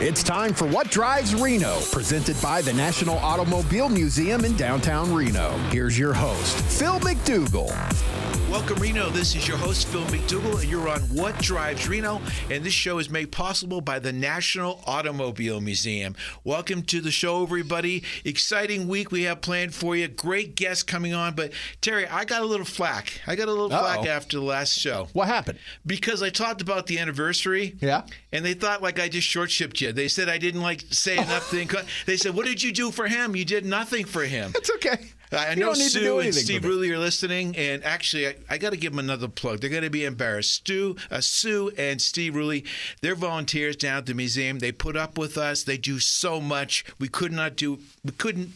It's time for What Drives Reno, presented by the National Automobile Museum in downtown Reno. Here's your host, Phil MacDougall. Welcome, Reno. This is your host, Phil MacDougall, and you're on What Drives Reno, and this show is made possible by the National Automobile Museum. Welcome to the show, everybody. Exciting week we have planned for you. Great guests coming on, but Terry, I got a little flack. Flack after the last show. What happened? Because I talked about the anniversary. Yeah. And they thought like I just short-shipped you. They said I didn't say enough thing. They said, what did you do for him? You did nothing for him. It's okay. I know Sue and Steve really are listening, and actually, I got to give them another plug. They're going to be embarrassed. Sue and Steve really, they're volunteers down at the museum. They put up with us. They do so much. We couldn't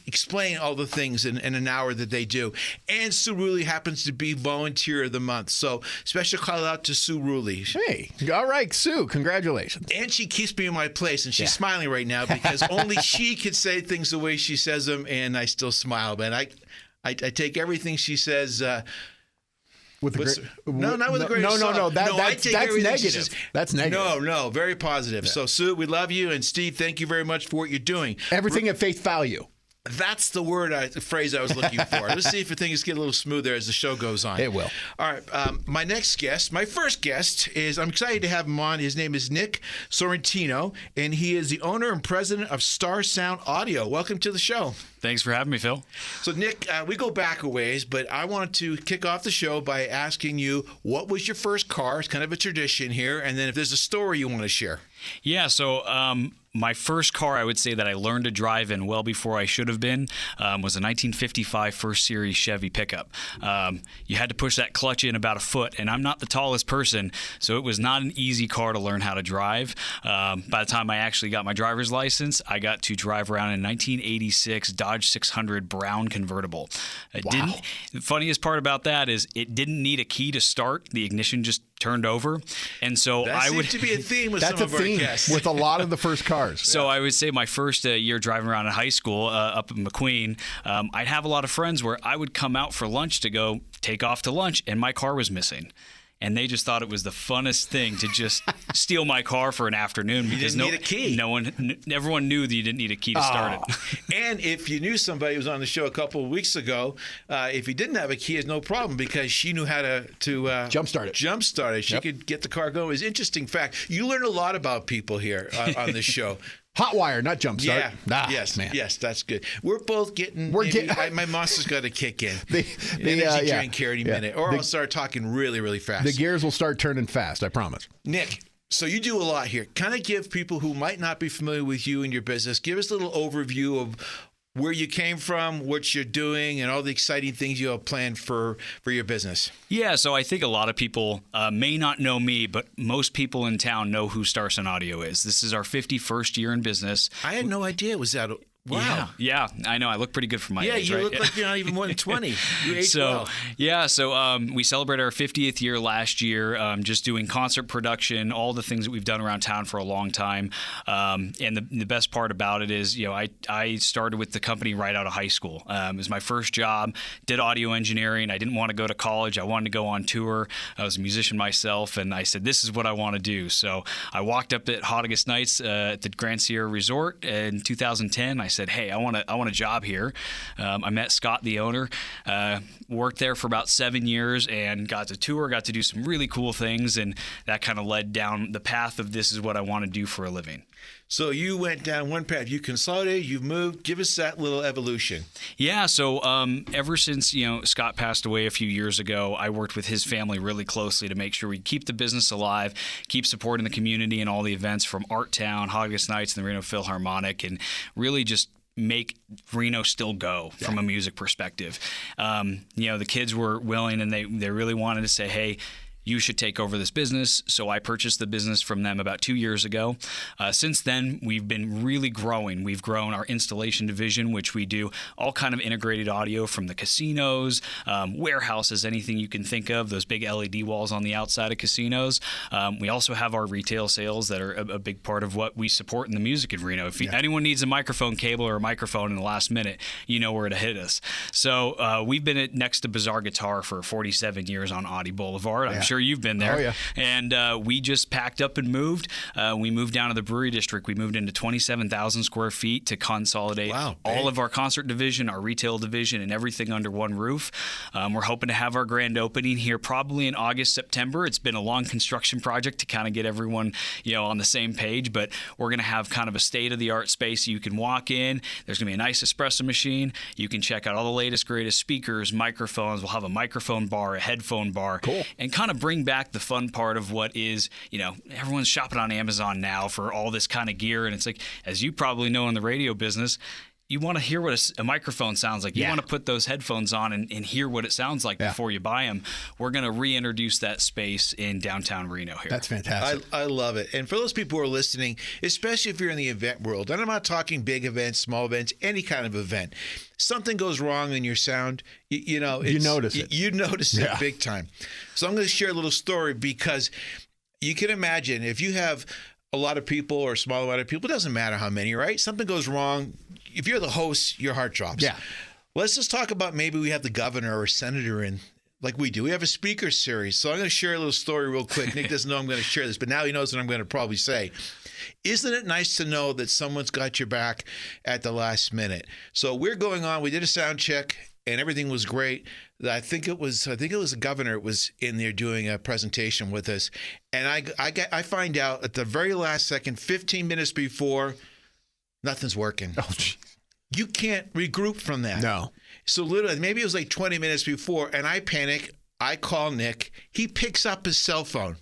explain all the things in an hour that they do. And Sue really happens to be Volunteer of the Month. So special call out to Sue Ruley. Hey, all right, Sue, congratulations. And she keeps me in my place, and she's smiling right now because only she could say things the way she says them, and I still smile. But I take everything she says. Not with a grain of salt. No. That's negative. That's negative. No, very positive. Yeah. So, Sue, we love you, and Steve, thank you very much for what you're doing. Everything at face value. That's the phrase I was looking for. Let's see if things get a little smoother as the show goes on. It will. All right. My first guest is, I'm excited to have him on. His name is Nick Sorrentino, and he is the owner and president of Starsound Audio. Welcome to the show. Thanks for having me, Phil. So, Nick, we go back a ways, but I wanted to kick off the show by asking you, what was your first car? It's kind of a tradition here. And then if there's a story you want to share. Yeah, so my first car, I would say that I learned to drive in well before I should have been, was a 1955 First Series Chevy pickup. You had to push that clutch in about a foot, and I'm not the tallest person, so it was not an easy car to learn how to drive. By the time I actually got my driver's license, I got to drive around in 1986 Dodge 600 brown convertible. The funniest part about that is it didn't need a key to start. The ignition just turned over, and so that seems to be a theme with some of our guests. With a lot of the first cars. So I would say my first year driving around in high school up in McQueen, I'd have a lot of friends where I would come out for lunch to go take off to lunch, and my car was missing. And they just thought it was the funnest thing to just steal my car for an afternoon because you didn't need a key. Everyone knew that you didn't need a key to start it. And if you knew somebody who was on the show a couple of weeks ago, if he didn't have a key, it's no problem because she knew how to jumpstart it. She could get the car going. It's an interesting fact. You learn a lot about people here on this show. Hot wire, not jump start. Yeah. Yes, that's good. We're both getting. My monster's got to kick in. The energy drink here any minute, or I'll start talking really, really fast. The gears will start turning fast. I promise. Nick, so you do a lot here. Kind of give people who might not be familiar with you and your business. Give us a little overview of where you came from, what you're doing, and all the exciting things you have planned for your business. Yeah, so I think a lot of people may not know me, but most people in town know who Starsound Audio is. This is our 51st year in business. I had no idea it was that. Wow. Yeah, I know. I look pretty good for my age, right? You look like you're not even more than 20. You age well. So we celebrated our 50th year last year, just doing concert production, all the things that we've done around town for a long time. And the best part about it is, I started with the company right out of high school. It was my first job, did audio engineering. I didn't want to go to college. I wanted to go on tour. I was a musician myself, and I said, this is what I want to do. So I walked up at Hot August Nights at the Grand Sierra Resort in 2010. I said, hey, I want a job here. I met Scott, the owner, worked there for about 7 years and got to tour, got to do some really cool things, and that kind of led down the path of this is what I want to do for a living. So you went down one path. You consolidated, you've moved. Give us that little evolution. Yeah, so ever since Scott passed away a few years ago, I worked with his family really closely to make sure we keep the business alive, keep supporting the community and all the events from Art Town, Hot August Nights, and the Reno Philharmonic, and really just make Reno still go from a music perspective. The kids were willing, and they really wanted to say, hey, you should take over this business. So I purchased the business from them about 2 years ago. Since then, we've been really growing. We've grown our installation division, which we do all kind of integrated audio from the casinos, warehouses, anything you can think of, those big LED walls on the outside of casinos. We also have our retail sales that are a big part of what we support in the music in Reno. If anyone needs a microphone cable or a microphone in the last minute, you know where to hit us. So we've been next to Bizarre Guitar for 47 years on Audi Boulevard. I'm sure sure you've been there. Oh, yeah. And we just packed up and moved. We moved down to the brewery district. We moved into 27,000 square feet to consolidate all of our concert division, our retail division, and everything under one roof. We're hoping to have our grand opening here probably in August, September. It's been a long construction project to kind of get everyone, on the same page, but we're going to have kind of a state-of-the-art space you can walk in. There's going to be a nice espresso machine. You can check out all the latest, greatest speakers, microphones. We'll have a microphone bar, a headphone bar, and kind of bring back the fun part of what is, everyone's shopping on Amazon now for all this kind of gear. And it's like, as you probably know in the radio business, you want to hear what a microphone sounds like. You want to put those headphones on and hear what it sounds like before you buy them. We're going to reintroduce that space in downtown Reno here. That's fantastic. I love it. And for those people who are listening, especially if you're in the event world, and I'm not talking big events, small events, any kind of event, something goes wrong in your sound, you notice it. You notice it big time. So I'm going to share a little story because you can imagine if you have a lot of people or a small amount of people, it doesn't matter how many, right? Something goes wrong. If you're the host, your heart drops. Yeah. Let's just talk about maybe we have the governor or senator in, like we do. We have a speaker series. So I'm going to share a little story real quick. Nick doesn't know I'm going to share this, but now he knows what I'm going to probably say. Isn't it nice to know that someone's got your back at the last minute? So we're going on. We did a sound check, and everything was great. I think it was the governor was in there doing a presentation with us, and I find out at the very last second, 15 minutes before, nothing's working. Oh, geez. You can't regroup from that. No. So literally, maybe it was like 20 minutes before, and I panic. I call Nick. He picks up his cell phone.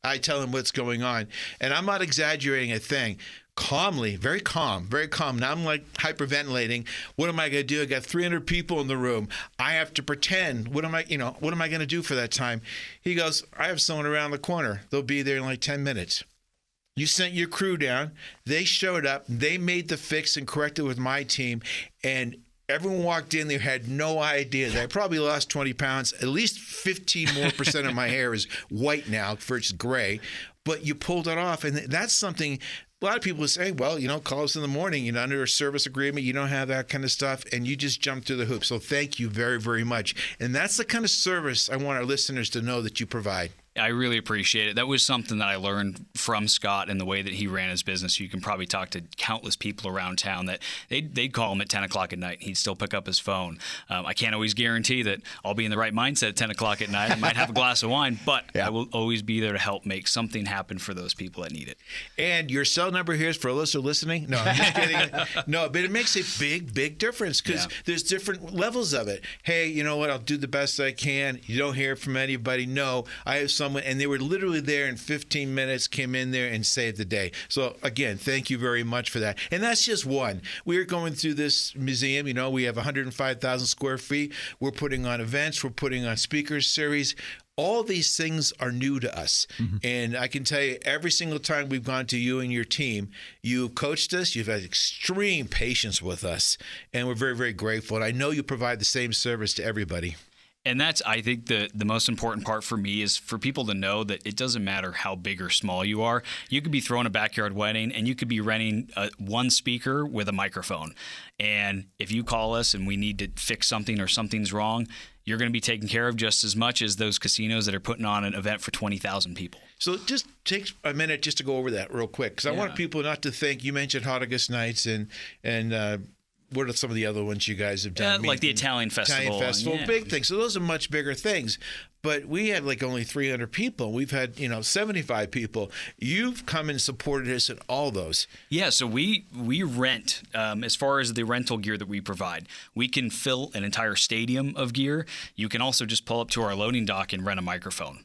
I tell him what's going on, and I'm not exaggerating a thing. Calmly, very calm. Now I'm like hyperventilating. What am I going to do? I got 300 people in the room. I have to pretend. What am I going to do for that time? He goes, I have someone around the corner. They'll be there in like 10 minutes. You sent your crew down. They showed up. They made the fix and corrected with my team. And everyone walked in there, had no idea that I probably lost 20 pounds. At least 15% of my hair is white now versus gray. But you pulled it off. And that's something a lot of people say, well, call us in the morning, under a service agreement, you don't have that kind of stuff, and you just jump through the hoop. So thank you very, very much. And that's the kind of service I want our listeners to know that you provide. I really appreciate it. That was something that I learned from Scott and the way that he ran his business. You can probably talk to countless people around town that they'd call him at 10 o'clock at night. He'd still pick up his phone. I can't always guarantee that I'll be in the right mindset at 10 o'clock at night. I might have a glass of wine, but I will always be there to help make something happen for those people that need it. And your cell number here is for those who are listening. No, I'm just kidding. No, but it makes a big, big difference because there's different levels of it. Hey, you know what? I'll do the best I can. You don't hear from anybody. No, I have someone, and they were literally there in 15 minutes, came in there and saved the day. So again, thank you very much for that. And that's just one. We're going through this museum. We have 105,000 square feet. We're putting on events. We're putting on speakers series. All these things are new to us. Mm-hmm. And I can tell you, every single time we've gone to you and your team, you've coached us. You've had extreme patience with us. And we're very, very grateful. And I know you provide the same service to everybody. And that's, I think, the most important part for me is for people to know that it doesn't matter how big or small you are. You could be throwing a backyard wedding, and you could be renting one speaker with a microphone. And if you call us and we need to fix something or something's wrong, you're going to be taken care of just as much as those casinos that are putting on an event for 20,000 people. So just take a minute just to go over that real quick, because I want people not to think, you mentioned Hot August Nights and what are some of the other ones you guys have done? Like the Italian Festival. Big things. So those are much bigger things. But we had like only 300 people. We've had, 75 people. You've come and supported us in all those. Yeah, so we rent, as far as the rental gear that we provide. We can fill an entire stadium of gear. You can also just pull up to our loading dock and rent a microphone.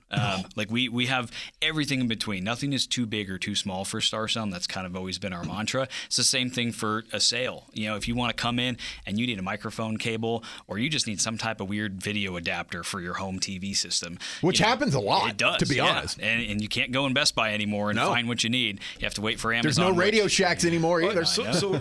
Like we have everything in between. Nothing is too big or too small for Starsound. That's kind of always been our mantra. It's the same thing for a sale. If you want to come in and you need a microphone cable or you just need some type of weird video adapter for your home TV system. Which happens a lot, it does, to be honest. And you can't go in Best Buy anymore and find what you need. You have to wait for Amazon. There's no Radio Shacks anymore either. So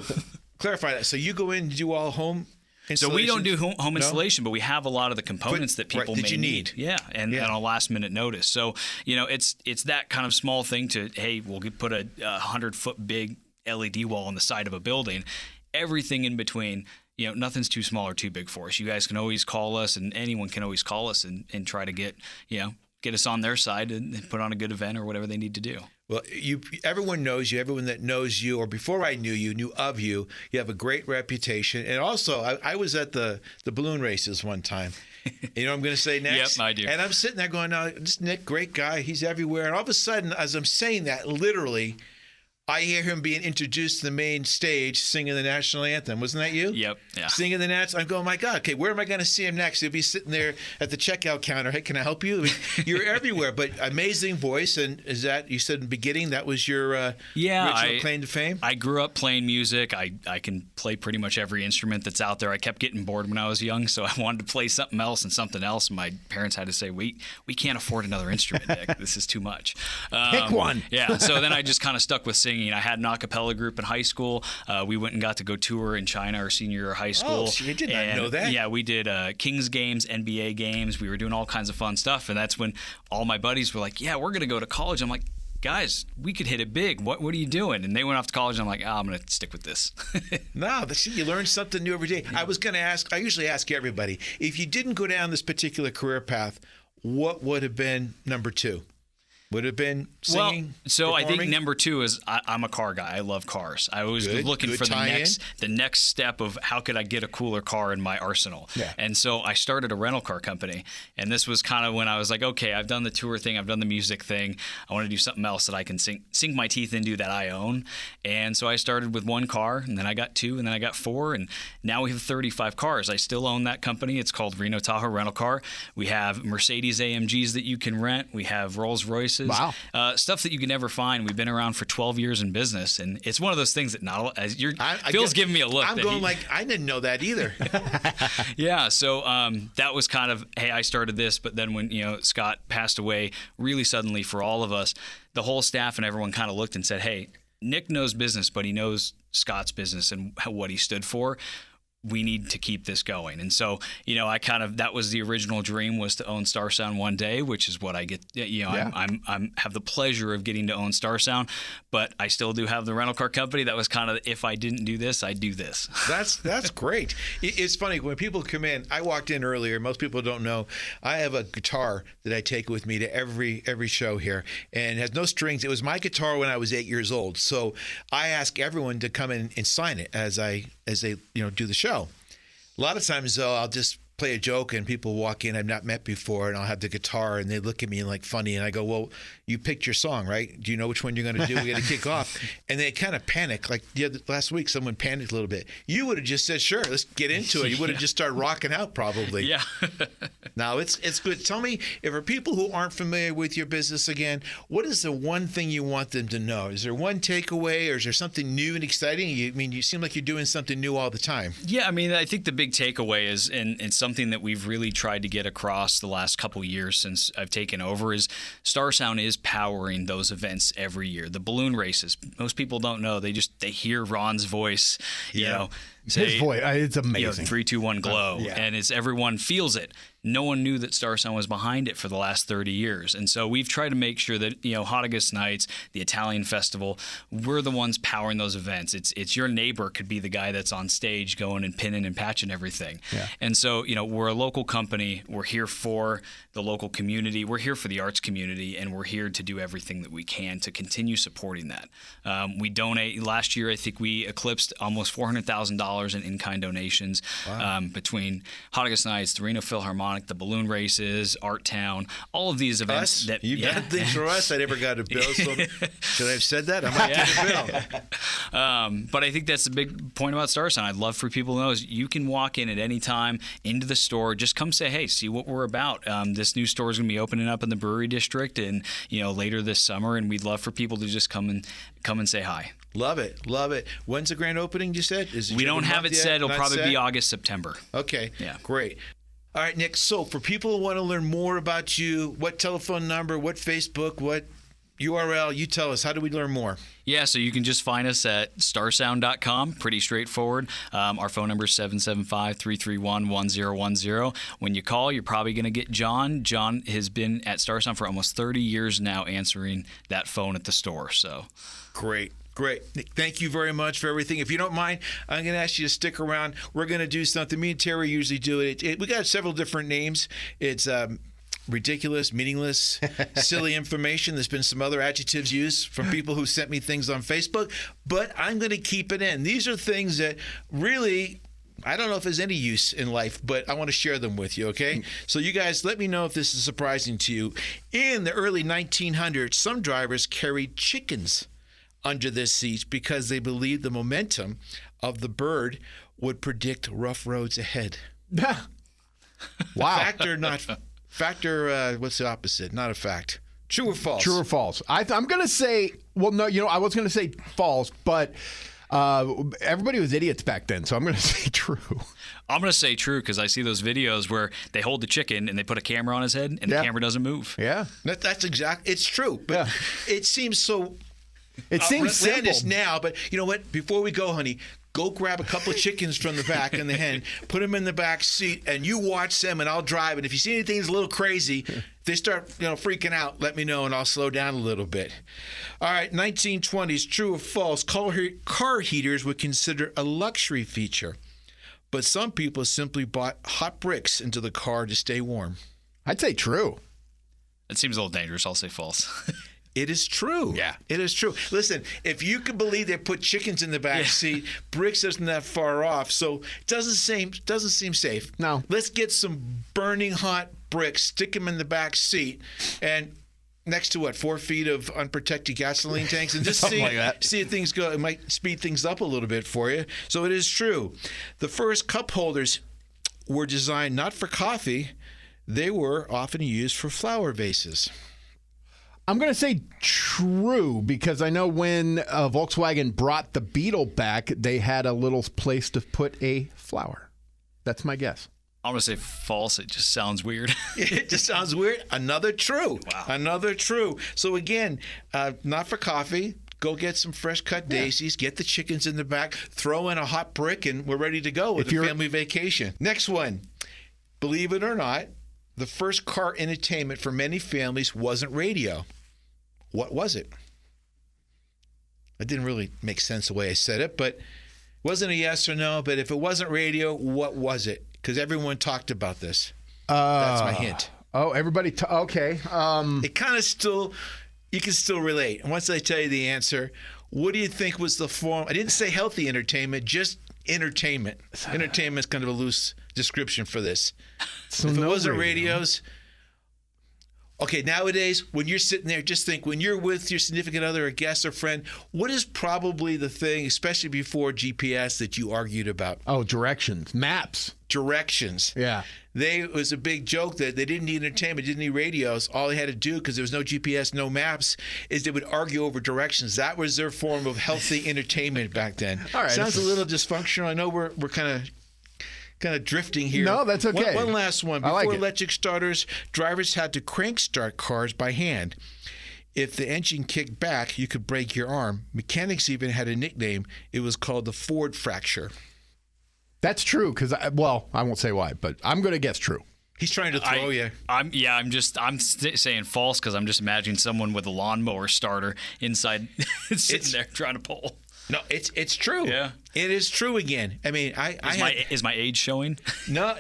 clarify that. So you go in and do all home installation? So we don't do home installation, but we have a lot of the components that people may need. Yeah, and on a last minute notice. So, it's that kind of small thing to, hey, we'll put a 100-foot big LED wall on the side of a building. Everything in between, nothing's too small or too big for us. You guys can always call us, and anyone can always call us and try to get, get us on their side and put on a good event or whatever they need to do. Well, everyone knows you. Everyone that knows you, or before I knew you, knew of you. You have a great reputation. And also, I was at the balloon races one time. You know what I'm going to say next? Yep, I do. And I'm sitting there going, "No, this Nick, great guy. He's everywhere." And all of a sudden, as I'm saying that, literally, I hear him being introduced to the main stage singing the national anthem. Wasn't that you? Yep. Yeah. Singing the national. I'm going, my God, okay, where am I going to see him next? He'll be sitting there at the checkout counter. Hey, can I help you? I mean, you're everywhere, but amazing voice. And is that, you said in the beginning, that was your original claim to fame? I grew up playing music. I can play pretty much every instrument that's out there. I kept getting bored when I was young, so I wanted to play something else. And my parents had to say, we can't afford another instrument, Nick. This is too much. Pick one. Yeah, so then I just kind of stuck with singing. I had an a cappella group in high school. We went and got to go tour in China our senior year of high school. Oh, you did not know that? Yeah, we did Kings games, NBA games. We were doing all kinds of fun stuff, and that's when all my buddies were like, yeah, we're going to go to college. I'm like, guys, we could hit it big. What are you doing? And they went off to college, and I'm like, I'm going to stick with this. No, see, you learn something new every day. I was going to ask, I usually ask everybody, if you didn't go down this particular career path, what would have been number two? Would have been singing? Well, so performing? I think number two is I'm a car guy. I love cars. I was looking for the next step of how could I get a cooler car in my arsenal. Yeah. And so I started a rental car company. And this was kind of when I was like, okay, I've done the tour thing. I've done the music thing. I want to do something else that I can sink my teeth into that I own. And so I started with one car, and then I got two, and then I got four. And now we have 35 cars. I still own that company. It's called Reno Tahoe Rental Car. We have Mercedes AMGs that you can rent. We have Rolls Royces. Wow. Stuff that you can never find. We've been around for 12 years in business, and it's one of those things that Phil's giving me a look. I'm going like, I didn't know that either. Yeah, so that was kind of, hey, I started this, but then when Scott passed away, really suddenly for all of us, the whole staff and everyone kind of looked and said, hey, Nick knows business, but he knows Scott's business and what he stood for. We need to keep this going. And so, that was the original dream, was to own Starsound one day, which is what I get. I'm have the pleasure of getting to own Starsound, but I still do have the rental car company. That was kind of, if I didn't do this, I'd do this. That's great. It's funny when people come in. I walked in earlier. Most people don't know I have a guitar that I take with me to every show here, and it has no strings. It was my guitar when I was 8 years old. So I ask everyone to come in and sign it as they do the show. A lot of times, though, I'll just play a joke and people walk in I've not met before, and I'll have the guitar and they look at me like funny, and I go, well, you picked your song, right? Do you know which one you're going to do? We got to kick off. And they kind of panic. Like last week, someone panicked a little bit. You would have just said, sure, let's get into it. You would have just started rocking out probably. Yeah. Now, it's good. Tell me, if for people who aren't familiar with your business again, what is the one thing you want them to know? Is there one takeaway, or is there something new and exciting? You seem like you're doing something new all the time. Yeah, I think the big takeaway is, and something that we've really tried to get across the last couple years since I've taken over, is Starsound is powering those events every year. The balloon races, most people don't know. They hear Ron's voice, say, his voice, it's amazing. 3, 2, 1, glow, and everyone feels it. No one knew that Starsound was behind it for the last 30 years. And so we've tried to make sure that, Hot Nights, the Italian Festival, we're the ones powering those events. It's your neighbor could be the guy that's on stage going and pinning and patching everything. Yeah. And so, we're a local company. We're here for the local community. We're here for the arts community, and we're here to do everything that we can to continue supporting that. We donate. Last year, I think we eclipsed almost $400,000 in in-kind donations. Wow. Between Hot Nights, the Reno Philharmonic, the balloon races, Art Town, all of these events. You got things for us. I never got a bill. So should I have said that? I might get a bill. But I think that's the big point about Starsound. I'd love for people to know is you can walk in at any time into the store. Just come say, hey, see what we're about. This new store is going to be opening up in the Brewery District, and later this summer, and we'd love for people to just come and say hi. Love it. When's the grand opening? You said we don't have it set. It'll probably be August, September. Okay. Yeah. Great. All right, Nick. So for people who want to learn more about you, what telephone number, what Facebook, what URL, you tell us. How do we learn more? Yeah, so you can just find us at starsound.com. Pretty straightforward. Our phone number is 775-331-1010. When you call, you're probably going to get John. John has been at Starsound for almost 30 years now, answering that phone at the store. So Great. Nick, thank you very much for everything. If you don't mind, I'm going to ask you to stick around. We're going to do something. Me and Terry usually do it. We got several different names. It's ridiculous, meaningless, silly information. There's been some other adjectives used from people who sent me things on Facebook, but I'm going to keep it in. These are things that really, I don't know if there's any use in life, but I want to share them with you, okay? So you guys, let me know if this is surprising to you. In the early 1900s, some drivers carried chickens under their seats because they believed the momentum of the bird would predict rough roads ahead. Wow. What's the opposite? Not a fact. True or false? True or false? I'm going to say, well, no, I was going to say false, but everybody was idiots back then, so I'm going to say true. I'm going to say true because I see those videos where they hold the chicken and they put a camera on his head and the camera doesn't move. Yeah. That's exact. It's true, but it seems so... It seems simple now, but you know what? Before we go, honey, go grab a couple of chickens from the back and the hen, put them in the back seat, and you watch them, and I'll drive. And if you see anything that's a little crazy, if they start freaking out, let me know, and I'll slow down a little bit. All right, 1920s, true or false, car heaters were considered a luxury feature, but some people simply bought hot bricks into the car to stay warm. I'd say true. It seems a little dangerous. I'll say false. It is true. Yeah. It is true. Listen, if you can believe they put chickens in the back seat, bricks isn't that far off. So it doesn't seem safe. No. Let's get some burning hot bricks, stick them in the back seat, and next to 4 feet of unprotected gasoline tanks, and just see if things go. It might speed things up a little bit for you. So it is true. The first cup holders were designed not for coffee. They were often used for flower vases. I'm going to say true because I know when Volkswagen brought the Beetle back, they had a little place to put a flower. That's my guess. I'm going to say false. It just sounds weird. It just sounds weird. Another true. Wow. Another true. So again, not for coffee. Go get some fresh cut daisies, get the chickens in the back, throw in a hot brick, and we're ready to go with a family vacation. Next one. Believe it or not, the first car entertainment for many families wasn't radio. What was it? It didn't really make sense the way I said it, but it wasn't a yes or no. But if it wasn't radio, what was it? Because everyone talked about this. That's my hint. Oh, everybody. Okay. It kind of still, you can still relate. And once I tell you the answer, what do you think was the form? I didn't say healthy entertainment, just entertainment. Entertainment is kind of a loose description for this. So if it wasn't radios. Okay, nowadays, when you're sitting there, just think, when you're with your significant other, a guest or friend, what is probably the thing, especially before GPS, that you argued about? Oh, directions. Maps. Directions. Yeah. It was a big joke that they didn't need entertainment, didn't need radios. All they had to do, because there was no GPS, no maps, is they would argue over directions. That was their form of healthy entertainment back then. All right. Sounds a little dysfunctional. I know we're kind of drifting here. No, that's okay. One last one. Before like electric starters, drivers had to crank start cars by hand. If the engine kicked back, you could break your arm. Mechanics even had a nickname. It was called the Ford fracture. That's true because, I won't say why, but I'm going to guess true. He's trying to throw you. I'm saying false because I'm just imagining someone with a lawnmower starter inside sitting there trying to pull. No, it's true. Yeah. It is true again. I mean, is my age showing? No,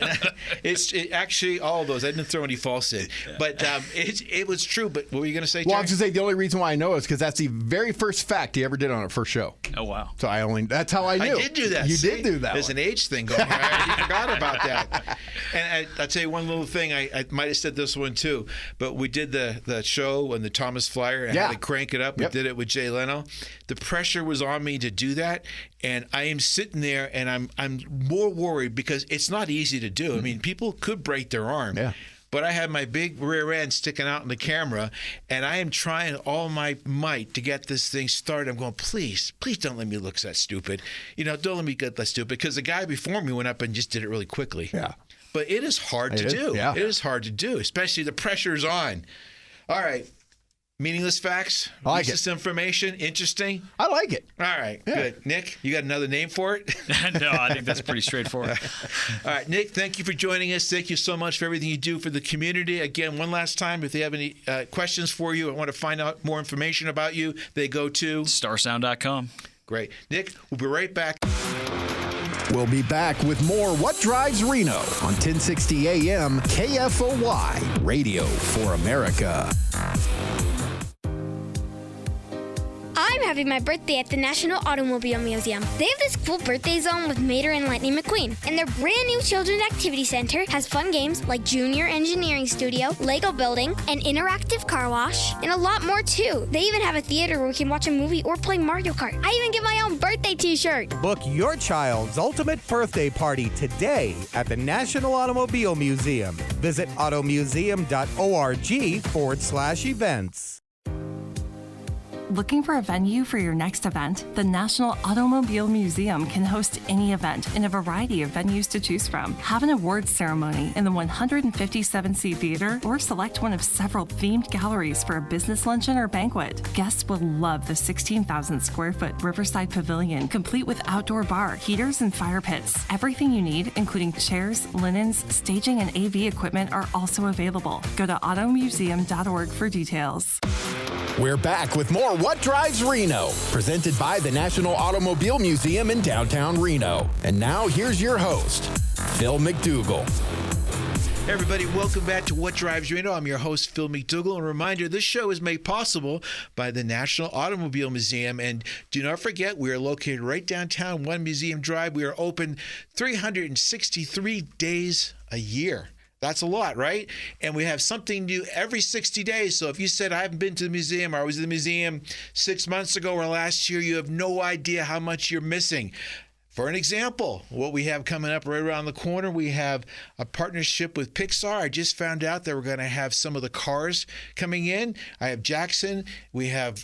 it's actually all of those. I didn't throw any false in, but it was true. But what were you going to say, Jack? Well, I was going to say the only reason why I know is because that's the very first fact he ever did on our first show. Oh, wow. So that's how I knew. I did do that. You See? did do that. There's an age thing going on. I forgot about that. And I'll tell you one little thing. I might have said this one too, but we did the show on the Thomas Flyer and had to crank it up. We did it with Jay Leno. The pressure was on me to do that. And I am sitting there, and I'm more worried because it's not easy to do. I mean, people could break their arm. Yeah. But I have my big rear end sticking out in the camera, and I am trying all my might to get this thing started. I'm going, please don't let me look that stupid. Don't let me get that stupid, because the guy before me went up and just did it really quickly. Yeah. But it is hard to do. Yeah. It is hard to do, especially the pressure's on. All right. Meaningless facts, I like useless information, interesting. I like it. All right, good. Nick, you got another name for it? No, I think that's pretty straightforward. All right, Nick, thank you for joining us. Thank you so much for everything you do for the community. Again, one last time, if they have any questions for you, I want to find out more information about you, they go to Starsound.com. Great. Nick, we'll be right back. We'll be back with more What Drives Reno on 1060 AM KFOY, Radio for America. I'm having my birthday at the National Automobile Museum. They have this cool birthday zone with Mater and Lightning McQueen. And their brand new Children's Activity Center has fun games like Junior Engineering Studio, Lego Building, an interactive car wash, and a lot more too. They even have a theater where we can watch a movie or play Mario Kart. I even get my own birthday t-shirt. Book your child's ultimate birthday party today at the National Automobile Museum. Visit automuseum.org/events. Looking for a venue for your next event? The National Automobile Museum can host any event in a variety of venues to choose from. Have an awards ceremony in the 157-seat theater or select one of several themed galleries for a business luncheon or banquet. Guests will love the 16,000 square foot Riverside Pavilion, complete with outdoor bar, heaters, and fire pits. Everything you need, including chairs, linens, staging, and AV equipment, are also available. Go to automuseum.org for details. We're back with more What Drives Reno, presented by the National Automobile Museum in downtown Reno. And now here's your host, Phil MacDougall. Hey everybody, welcome back to What Drives Reno. I'm your host, Phil MacDougall. And a reminder, this show is made possible by the National Automobile Museum. And do not forget, we are located right downtown, One Museum Drive. We are open 363 days a year. That's a lot, right? And we have something new every 60 days. So if you said, I haven't been to the museum, or I was in the museum 6 months ago or last year, you have no idea how much you're missing. For an example, what we have coming up right around the corner, we have a partnership with Pixar. I just found out that we're going to have some of the cars coming in. I have Jackson. We have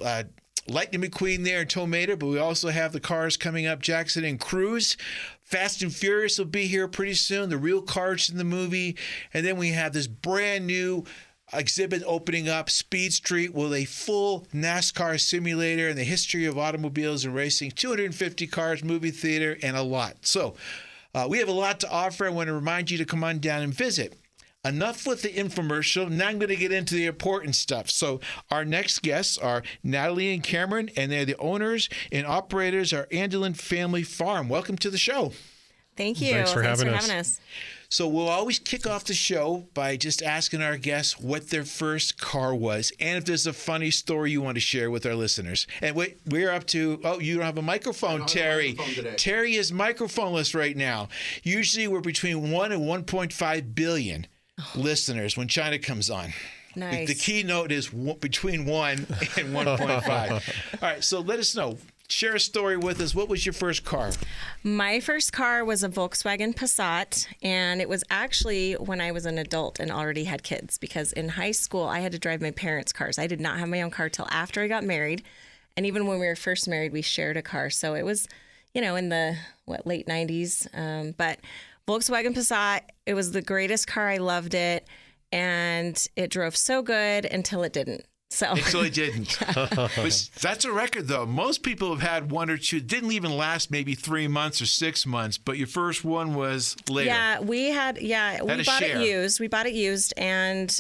Lightning McQueen there and Tow Mater, but we also have the cars coming up, Jackson and Cruise. Fast and Furious will be here pretty soon, the real cars in the movie. And then we have this brand new exhibit opening up, Speed Street, with a full NASCAR simulator and the history of automobiles and racing, 250 cars, movie theater, and a lot. So we have a lot to offer. I want to remind you to come on down and visit. Enough with the infomercial. Now I'm going to get into the important stuff. So our next guests are Natalie and Cameron, and they're the owners and operators of Andelin Family Farm. Welcome to the show. Thank you. Thanks for having us. So we'll always kick off the show by just asking our guests what their first car was, and if there's a funny story you want to share with our listeners. And we're up to, you don't have a microphone, Terry. Terry is microphoneless right now. Usually we're between 1 and 1.5 billion listeners when China comes on. Nice. The keynote is between 1 and 1.5. All right, so let us know. Share a story with us. What was your first car? My first car was a Volkswagen Passat, and it was actually when I was an adult and already had kids, because in high school I had to drive my parents' cars. I did not have my own car till after I got married, and even when we were first married, we shared a car. So it was, in the late 90s. But Volkswagen Passat, it was the greatest car. I loved it, and it drove so good until it didn't. Until it didn't. But that's a record, though. Most people have had one or two. It didn't even last maybe 3 months or 6 months, but your first one was later. Yeah, we bought it used. We bought it used, and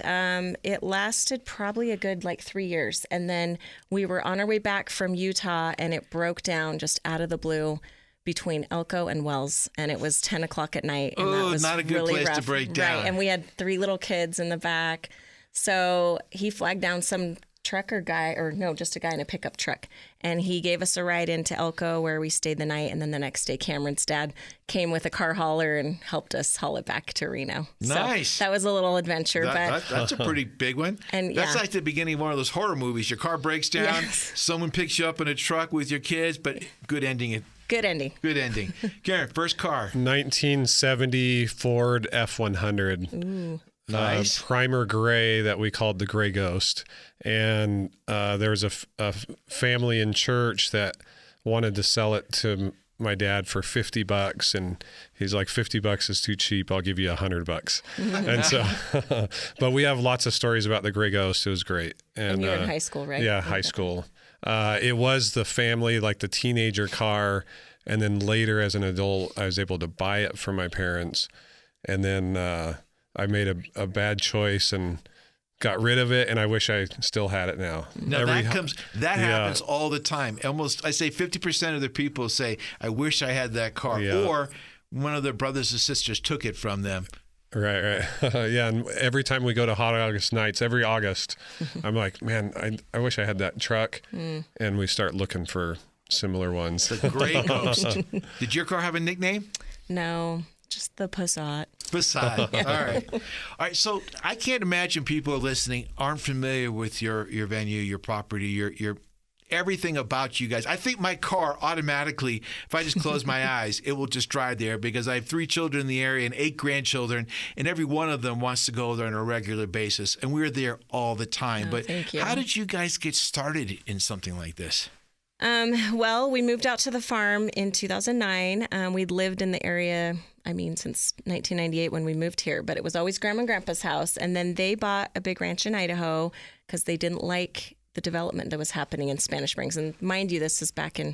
it lasted probably a good 3 years. And then we were on our way back from Utah, and it broke down just out of the blue between Elko and Wells, and it was 10 o'clock at night. And that was not a good really place rough. to break down. Right, and we had 3 little kids in the back. So he flagged down some trucker guy, just a guy in a pickup truck. And he gave us a ride into Elko where we stayed the night. And then the next day, Cameron's dad came with a car hauler and helped us haul it back to Reno. Nice. So that was a little adventure. That's a pretty big one. And that's like the beginning of one of those horror movies. Your car breaks down, someone picks you up in a truck with your kids, but good ending. Good ending. Good ending. Karen, first car. 1970 Ford F100. Ooh. Nice. Primer gray that we called the Gray Ghost. And there was a family in church that wanted to sell it to my dad for $50, and he's like, $50 is too cheap. I'll give you $100. And so, but we have lots of stories about the Gray Ghost. It was great. And you were in high school, right? Yeah, high school. It was the family, like the teenager car. And then later as an adult, I was able to buy it from my parents. And then I made a bad choice and got rid of it, and I wish I still had it now. Now that happens all the time. Almost, I say 50% of the people say, I wish I had that car. Yeah. Or one of their brothers or sisters took it from them. Right. Yeah, and every time we go to Hot August Nights, every August, I'm like, man, I wish I had that truck. And we start looking for similar ones. The Gray Ghost. Did your car have a nickname? No, just the Passat. Passat. All right. So I can't imagine people listening aren't familiar with your venue, your property, your everything about you guys. I think my car automatically, if I just close my eyes, it will just drive there because I have 3 children in the area and 8 grandchildren, and every one of them wants to go there on a regular basis. And we're there all the time. But thank you. How did you guys get started in something like this? Well, we moved out to the farm in 2009. We'd lived in the area, since 1998 when we moved here, but it was always Grandma and Grandpa's house. And then they bought a big ranch in Idaho because they didn't like the development that was happening in Spanish Springs. And mind you, this is back in,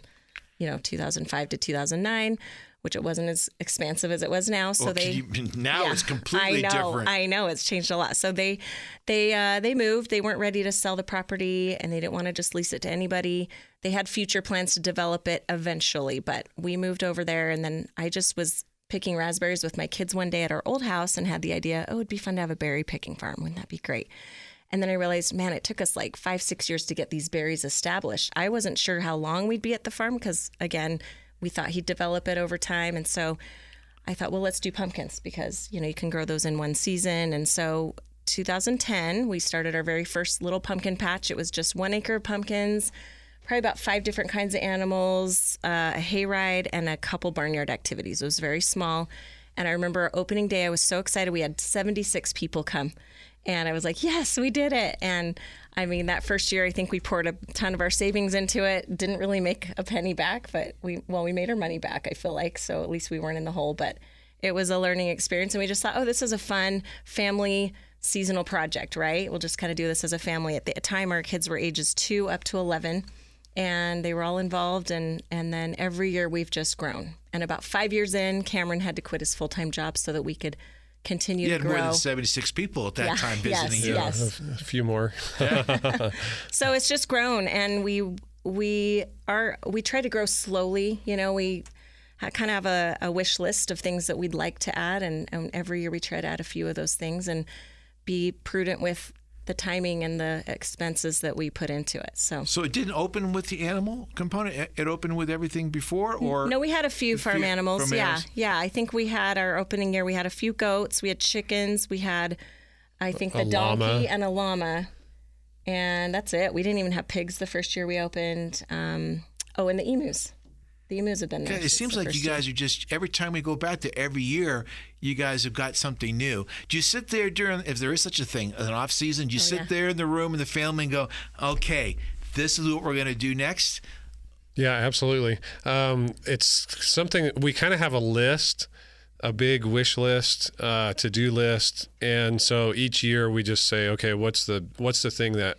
2005 to 2009, which it wasn't as expansive as it was now. So it's completely different. I know it's changed a lot. So they moved. They weren't ready to sell the property, and they didn't want to just lease it to anybody. They had future plans to develop it eventually, but we moved over there, and then I just was picking raspberries with my kids one day at our old house and had the idea, it'd be fun to have a berry picking farm. Wouldn't that be great? And then I realized, man, it took us like 5-6 years to get these berries established. I wasn't sure how long we'd be at the farm because, again, we thought he'd develop it over time. And so I thought, well, let's do pumpkins because, you can grow those in one season. And so 2010, we started our very first little pumpkin patch. It was just 1 acre of pumpkins, probably about 5 different kinds of animals, a hayride, and a couple barnyard activities. It was very small. And I remember our opening day, I was so excited. We had 76 people come. And I was like, yes, we did it. And that first year, I think we poured a ton of our savings into it. Didn't really make a penny back, but we made our money back, I feel like. So at least we weren't in the hole. But it was a learning experience. And we just thought, this is a fun family seasonal project, right? We'll just kind of do this as a family. At the time, our kids were ages 2 up to 11. And they were all involved. And then every year we've just grown. And about 5 years in, Cameron had to quit his full-time job so that we could continue to grow. You had more than 76 people at that time visiting you. Yes. A few more. So it's just grown, and we try to grow slowly. We kind of have a wish list of things that we'd like to add, and every year we try to add a few of those things and be prudent with the timing and the expenses that we put into it. So it didn't open with the animal component? It opened with everything before? Or no, we had a few farm animals. Yeah. I think we had our opening year, we had a few goats, we had chickens, we had, I think, the donkey and a llama. And that's it. We didn't even have pigs the first year we opened. And the emus. The emus have been there. It seems like you guys are just, every time we go back there, every year, you guys have got something new. Do you sit there during, if there is such a thing, an off season, do you sit there in the room in the family and go, okay, this is what we're going to do next? Yeah, absolutely. It's something, we kind of have a list, a big wish list, to-do list. And so each year we just say, okay, what's the thing that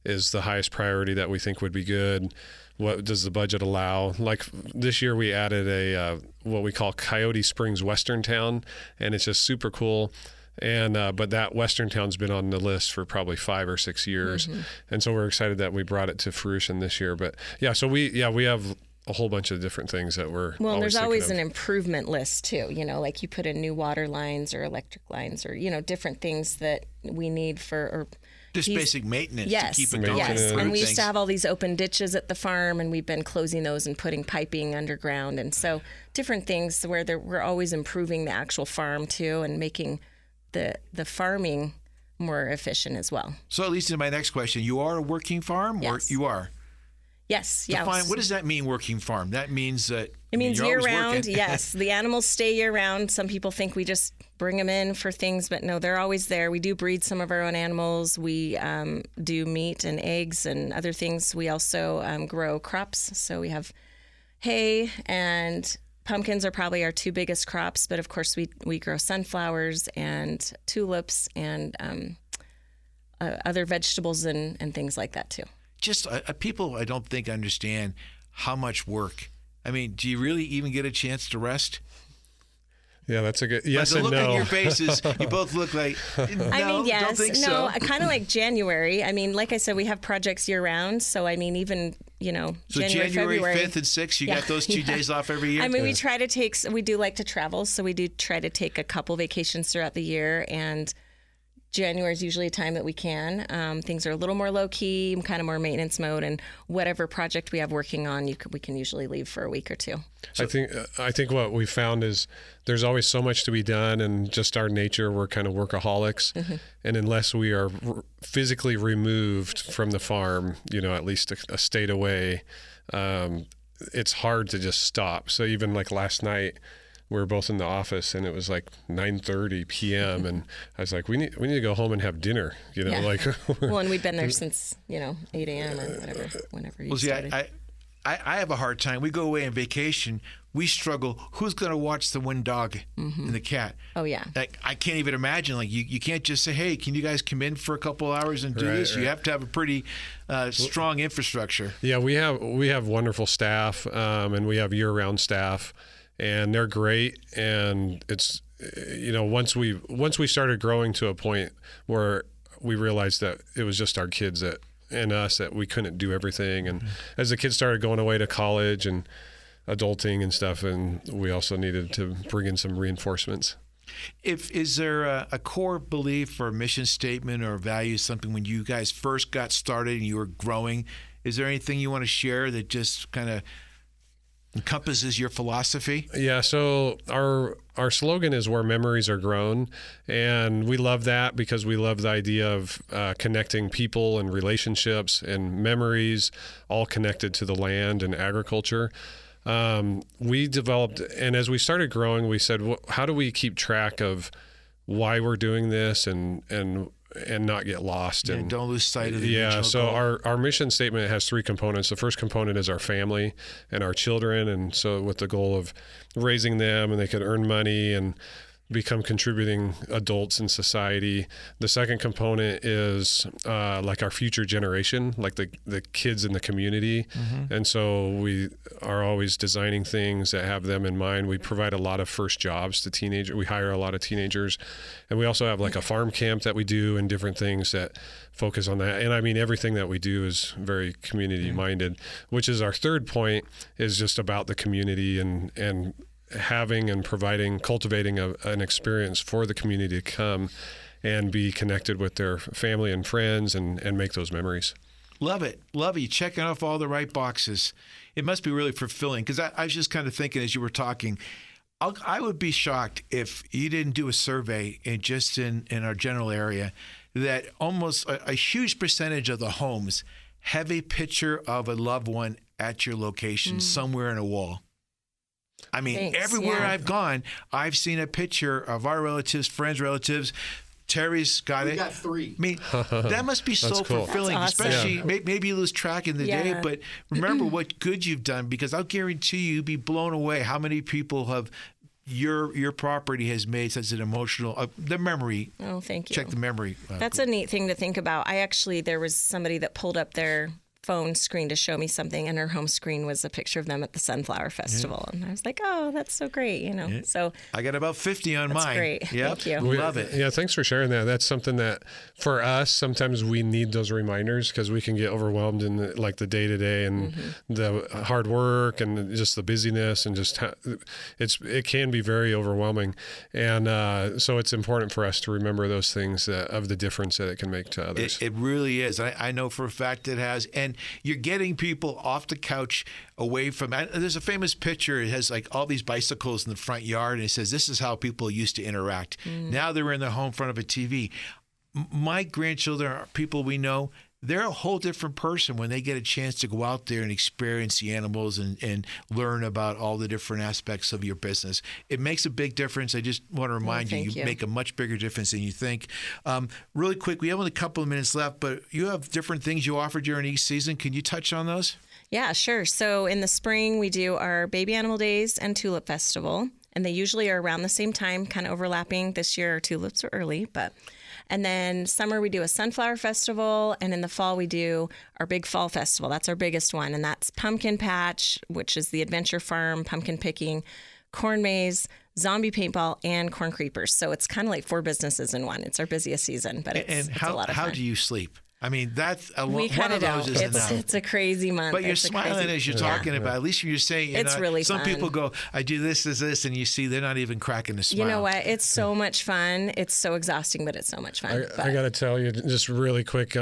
is the highest priority that we think would be good? What does the budget allow? Like this year we added a what we call Coyote Springs Western Town, and it's just super cool. And but that Western Town's been on the list for probably 5 or 6 years, and so we're excited that we brought it to fruition this year. But so we have a whole bunch of different things that we're and there's always an improvement list too. Like you put in new water lines or electric lines or different things that we need for just basic maintenance to keep it going. Yes, and we used to have all these open ditches at the farm, and we've been closing those and putting piping underground, and so different things where we're always improving the actual farm too, and making the farming more efficient as well. So at least in my next question, you are a working farm, or you are? Yes. What does that mean, working farm? That means that it means year round. Yes, the animals stay year round. Some people think we just bring them in for things, but no, they're always there. We do breed some of our own animals. We do meat and eggs and other things. We also grow crops. So we have hay, and pumpkins are probably our 2 biggest crops. But of course, we grow sunflowers and tulips and other vegetables and things like that too. Just people, I don't think, understand how much work. I mean, do you really even get a chance to rest? Yeah, that's a good yes and the look no. on your faces, you both look like, no, I mean, yes, don't think so. kind of like January. I mean, like I said, we have projects year round. So, I mean, even, So January February. 5th and 6th, you got those 2 days off every year? I mean, we do like to travel. So we do try to take a couple vacations throughout the year. And January is usually a time that we can. Things are a little more low key, kind of more maintenance mode, and whatever project we have working on, we can usually leave for a week or two. I think what we found is there's always so much to be done, and just our nature, we're kind of workaholics, and unless we are physically removed from the farm, at least a state away, it's hard to just stop. So even like last night, we were both in the office, and it was like 9:30 p.m. and I was like, we need to go home and have dinner. Well, and we've been there since 8 a.m. or whenever you started. I have a hard time. We go away on vacation. We struggle. Who's going to watch the one dog and the cat? Oh, yeah. I can't even imagine. Like you can't just say, hey, can you guys come in for a couple hours and do this? Right. You have to have a pretty strong infrastructure. Yeah, we have wonderful staff, and we have year-round staff, and they're great. And it's once we started growing to a point where we realized that it was just our kids and us that we couldn't do everything. And as the kids started going away to college and adulting and stuff, and we also needed to bring in some reinforcements. Is there a core belief or mission statement or value, something when you guys first got started and you were growing? Is there anything you want to share that just kind of encompasses your philosophy? Yeah, so our slogan is where memories are grown, and we love that because we love the idea of connecting people and relationships and memories, all connected to the land and agriculture. We developed, and as we started growing, we said, how do we keep track of why we're doing this and not get lost, and don't lose sight of the original so goal. our mission statement has 3 components. The first component is our family and our children, and so with the goal of raising them and they could earn money and become contributing adults in society. The second component is like our future generation, like the kids in the community. And so we are always designing things that have them in mind. We provide a lot of first jobs to teenagers. We hire a lot of teenagers. And we also have like a farm camp that we do and different things that focus on that. And I mean, everything that we do is very community minded, which is our third point, is just about the community and having and cultivating an experience for the community to come and be connected with their family and friends and make those memories. Love it. Love it. You're checking off all the right boxes. It must be really fulfilling, because I was just kind of thinking as you were talking, I would be shocked if you didn't do a survey in our general area that almost a huge percentage of the homes have a picture of a loved one at your location somewhere in a wall. I mean, everywhere I've gone, I've seen a picture of our relatives, friends, relatives. Terry's got it. We got 3. I mean, that must be so cool. fulfilling, That's awesome. especially maybe you lose track in the day, but remember what good you've done, because I'll guarantee you'd be blown away how many people have your property has made such an emotional the memory. Oh, thank you. Check the memory. That's a neat thing to think about. There was somebody that pulled up their phone screen to show me something, and her home screen was a picture of them at the Sunflower Festival. And I was like, oh, that's so great, So I got about 50 on mine. That's great. Yep. Thank you. Love it. Yeah, thanks for sharing that. That's something that for us, sometimes we need those reminders because we can get overwhelmed in the day-to-day and the hard work and just the busyness, and just it can be very overwhelming. And so it's important for us to remember those things of the difference that it can make to others. It really is. I know for a fact it has. And you're getting people off the couch, away from. There's a famous picture. It has like all these bicycles in the front yard, and it says, "This is how people used to interact." Now they're in their home in front of a TV. My grandchildren are people we know. They're a whole different person when they get a chance to go out there and experience the animals and learn about all the different aspects of your business. It makes a big difference. I just want to remind you make a much bigger difference than you think. Really quick, we have only a couple of minutes left, but you have different things you offer during each season. Can you touch on those? Yeah, sure. So in the spring, we do our Baby Animal Days and Tulip Festival, and they usually are around the same time, kind of overlapping. This year, our tulips are early, and then summer, we do a Sunflower Festival, and in the fall, we do our big Fall Festival. That's our biggest one, and that's Pumpkin Patch, which is the Adventure Farm, pumpkin picking, corn maze, zombie paintball, and corn creepers. So it's kind of like 4 businesses in one. It's our busiest season, but it's a lot of fun. How do you sleep? I mean, that's we one of those is enough. It's a crazy month. But you're smiling as you're talking about. At least you're saying, it's really some fun. People go, I do this, and you see they're not even cracking a smile. You know what? It's so much fun. It's so exhausting, but it's so much fun. I got to tell you, just really quick,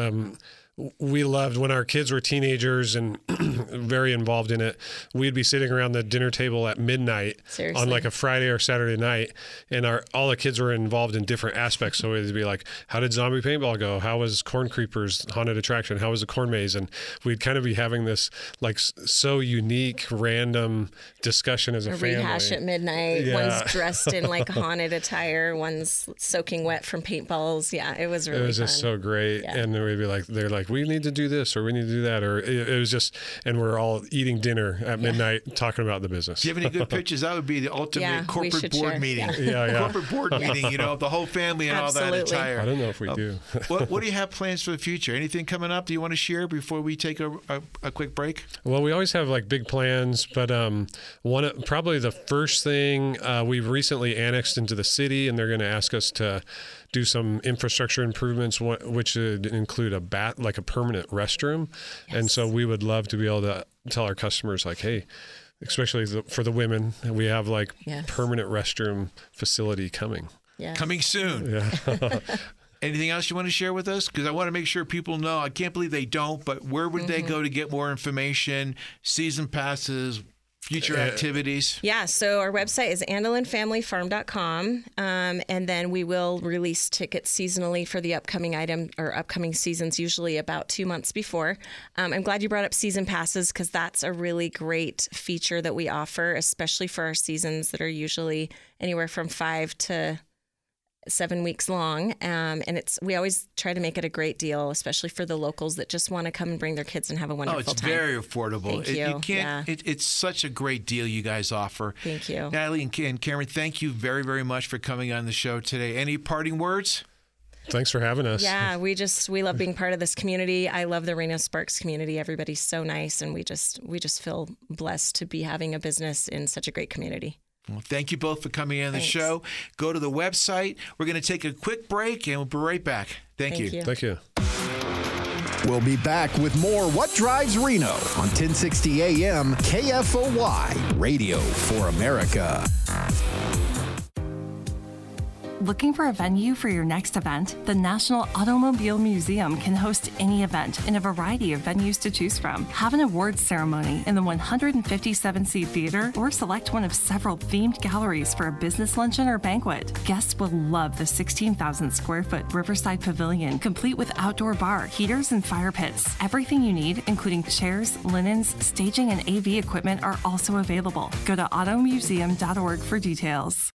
we loved when our kids were teenagers and very involved in it. We'd be sitting around the dinner table at midnight on like a Friday or Saturday night, and all the kids were involved in different aspects. So it'd be like, how did zombie paintball go? How was Corn Creepers haunted attraction? How was the corn maze? And we'd kind of be having this like so unique, random discussion as a family. Rehash at midnight. Yeah. One's dressed in like haunted attire. One's soaking wet from paintballs. Yeah, it was really fun. It was just so great. Yeah. And we'd be like, they're like, we need to do this or we need to do that, or it was just, and we're all eating dinner at midnight talking about the business. Do you have any good pictures? That would be the ultimate corporate board meeting. Corporate board meeting, the whole family and Absolutely. all that attire. I don't know if we do. What do you have plans for the future? Anything coming up? Do you want to share before we take a quick break? Well, we always have like big plans, but probably the first thing, we've recently annexed into the city, and they're going to ask us to do some infrastructure improvements, which would include a permanent restroom. Yes. And so we would love to be able to tell our customers, like, hey, especially for the women, we have permanent restroom facility coming. Yes. Coming soon. Yeah. Anything else you want to share with us? Because I want to make sure people know. I can't believe they don't, but where would they go to get more information, season passes, future activities? Yeah, so our website is andelinfamilyfarm.com, and then we will release tickets seasonally for the upcoming seasons, usually about 2 months before. I'm glad you brought up season passes because that's a really great feature that we offer, especially for our seasons that are usually anywhere from 5 to 7 weeks long, and we always try to make it a great deal, especially for the locals that just want to come and bring their kids and have a wonderful time. Oh, it's very affordable. Thank you. You can't. It's such a great deal you guys offer. Thank you, Natalie and Cameron. Thank you very, very much for coming on the show today. Any parting words? Thanks for having us. Yeah, we love being part of this community. I love the Reno Sparks community. Everybody's so nice, and we just feel blessed to be having a business in such a great community. Well, thank you both for coming on the show. Go to the website. We're going to take a quick break, and we'll be right back. Thank you. Thank you. We'll be back with more What Drives Reno on 1060 AM KFOY, Radio for America. Looking for a venue for your next event? The National Automobile Museum can host any event in a variety of venues to choose from. Have an awards ceremony in the 157-seat theater or select one of several themed galleries for a business luncheon or banquet. Guests will love the 16,000 square foot Riverside Pavilion, complete with outdoor bar, heaters, and fire pits. Everything you need, including chairs, linens, staging, and AV equipment, are also available. Go to automuseum.org for details.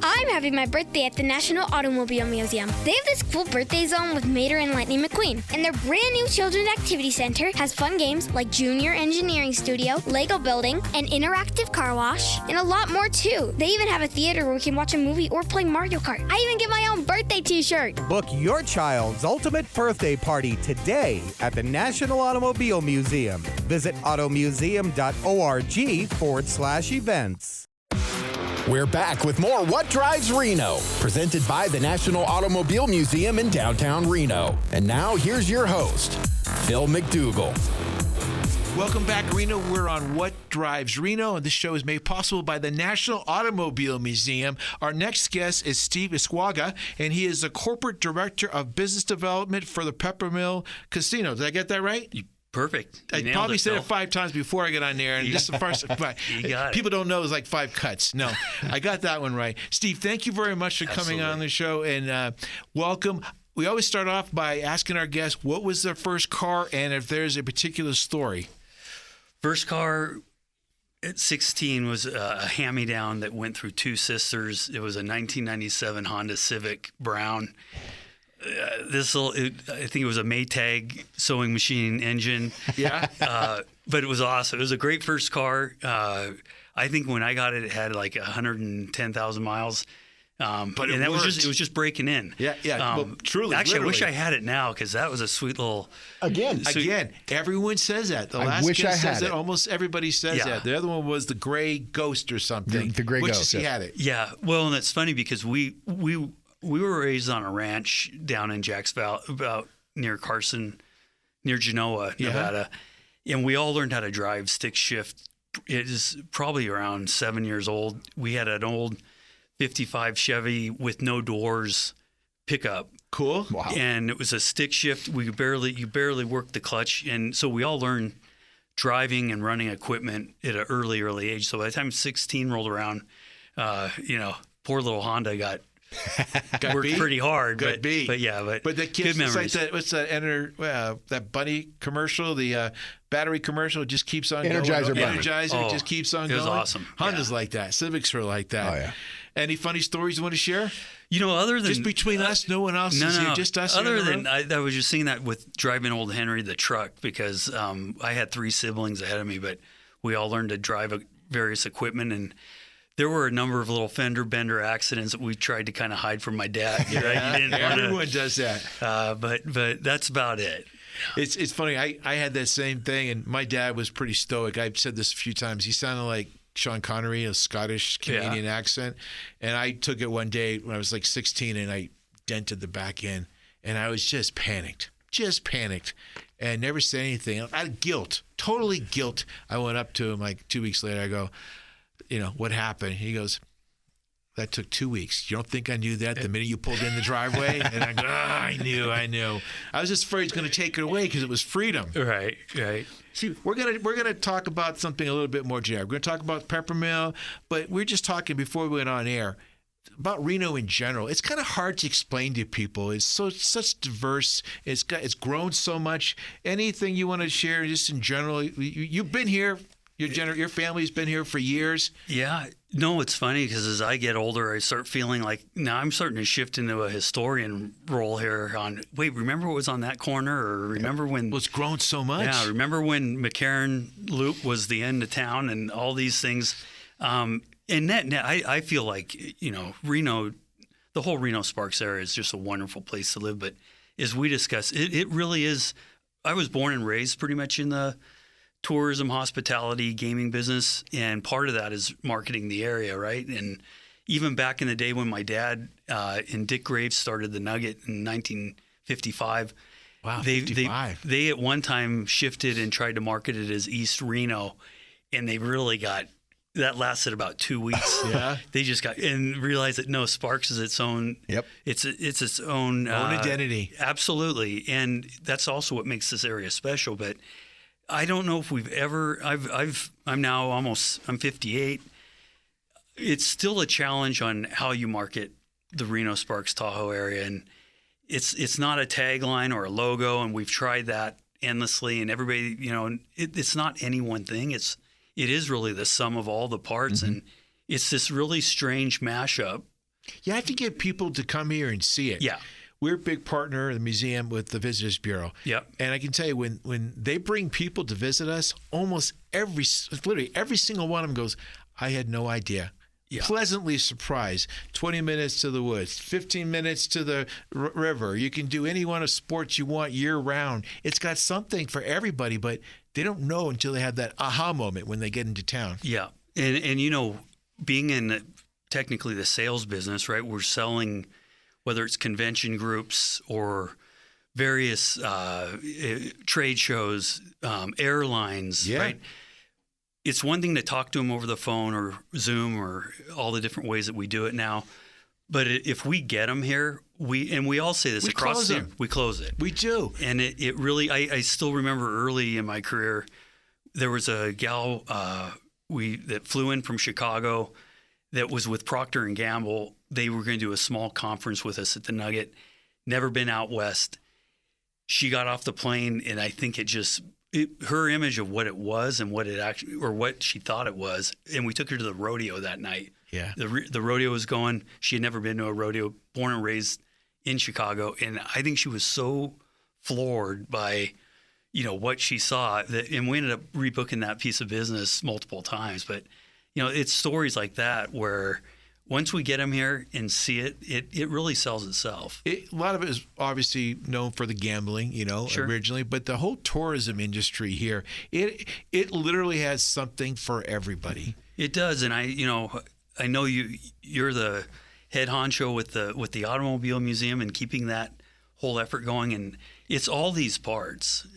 I'm having my birthday at the National Automobile Museum. They have this cool birthday zone with Mater and Lightning McQueen. And their brand new Children's Activity Center has fun games like Junior Engineering Studio, Lego Building, an interactive car wash, and a lot more too. They even have a theater where we can watch a movie or play Mario Kart. I even get my own birthday t-shirt. Book your child's ultimate birthday party today at the National Automobile Museum. Visit automuseum.org/events. We're back with more What Drives Reno, presented by the National Automobile Museum in downtown Reno. And now, here's your host, Phil MacDougall. Welcome back, Reno. We're on What Drives Reno, and this show is made possible by the National Automobile Museum. Our next guest is Steve Ascuaga, and he is the Corporate Director of Business Development for the Peppermill Casino. Did I get that right? Perfect. I probably said it 5 times before I got on there, and this is the first. People don't know it's like 5 cuts. No, I got that one right. Steve, thank you very much for coming on the show, and welcome. We always start off by asking our guests what was their first car, and if there's a particular story. First car at 16 was a hand-me-down that went through 2 sisters. It was a 1997 Honda Civic Brown. I think it was a Maytag sewing machine engine. Yeah. But it was awesome. It was a great first car. I think when I got it, it had like 110,000 miles. But and it was just breaking in. Yeah. Well, truly, actually, literally. I wish I had it now because that was a sweet little. Again, everyone says that. The last wish guest I had says that. it. Almost everybody says that. The other one was the Gray Ghost or something. The Gray Ghost. He had it. Yeah. Well, and it's funny because we were raised on a ranch down in Jacks Valley, about near Carson, near Genoa, Nevada, and we all learned how to drive stick shift. It is probably around 7 years old. We had an old 55 Chevy with no doors pickup. Cool. Wow. And it was a stick shift. You barely worked the clutch. And so we all learned driving and running equipment at an early age. So by the time 16 rolled around, poor little Honda got worked beat? pretty hard. But the kids, good memories. It's like that Bunny commercial, the battery commercial, just keeps on Energizer going. Bunny. Energizer just keeps on it going. was awesome. Hondas like that. Civics are like that. Oh, yeah. Any funny stories you want to share? Other than just between us, no one else is here. Just us. Other than I was just seeing that with driving old Henry the truck because I had 3 siblings ahead of me, but we all learned to drive various equipment, and there were a number of little fender bender accidents that we tried to kind of hide from my dad. Everyone does that. But that's about it. It's funny. I had that same thing, and my dad was pretty stoic. I've said this a few times. He sounded like Sean Connery, a Scottish Canadian accent. And I took it one day when I was like 16 and I dented the back end and I was just panicked and never said anything. Out of guilt, totally guilt. I went up to him like 2 weeks later. I go, what happened? He goes, that took 2 weeks. You don't think I knew that the minute you pulled in the driveway? And I go, I knew. I was just afraid he's going to take it away because it was freedom. Right. See, we're gonna talk about something a little bit more generic. We're gonna talk about Peppermill, but we're just talking before we went on air about Reno in general. It's kind of hard to explain to people. It's such diverse. It's grown so much. Anything you want to share, just in general? You've been here. Your family's been here for years. Yeah. No, it's funny because as I get older, I start feeling like now I'm starting to shift into a historian role here on, wait, remember what was on that corner? Or remember when... Well, it's grown so much. Yeah, remember when McCarran Loop was the end of town and all these things. And I feel like, Reno, the whole Reno Sparks area is just a wonderful place to live. But as we discussed, it really is... I was born and raised pretty much in the tourism, hospitality, gaming business, and part of that is marketing the area, right? And even back in the day when my dad and Dick Graves started the Nugget in 1955, wow, they at one time shifted and tried to market it as East Reno, and they really that lasted about 2 weeks. Yeah, they just and realized that no, Sparks is its own. Yep, it's its own identity. Absolutely, and that's also what makes this area special. But I don't know if we've ever. I'm 58. It's still a challenge on how you market the Reno Sparks Tahoe area, and it's not a tagline or a logo, and we've tried that endlessly, and everybody, it's not any one thing. It is really the sum of all the parts, and it's this really strange mashup. You have to get people to come here and see it. Yeah. We're a big partner in the museum with the Visitors Bureau. Yep. And I can tell you, when they bring people to visit us, literally every single one of them goes, I had no idea. Yeah. Pleasantly surprised. 20 minutes to the woods, 15 minutes to the river. You can do any one of sports you want year round. It's got something for everybody, but they don't know until they have that aha moment when they get into town. Yeah. And being in technically the sales business, right, we're selling – whether it's convention groups or various trade shows, airlines, right? It's one thing to talk to them over the phone or Zoom or all the different ways that we do it now. But if we get them here, we all say this across the we close it. We do. And it really, I still remember early in my career, there was a gal that flew in from Chicago that was with Procter & Gamble. They were going to do a small conference with us at the Nugget. Never been out west. She got off the plane, and I think her image of what it was and what it actually, or what she thought it was, and we took her to the rodeo that night. Yeah. The rodeo was going. She had never been to a rodeo, born and raised in Chicago, and I think she was so floored by, what she saw and we ended up rebooking that piece of business multiple times. But, it's stories like that where once we get them here and see it, it really sells itself. A lot of it is obviously known for the gambling, Sure. originally, but the whole tourism industry here, it literally has something for everybody. It does, and I know you're the head honcho with the Automobile Museum and keeping that whole effort going, and it's all these parts.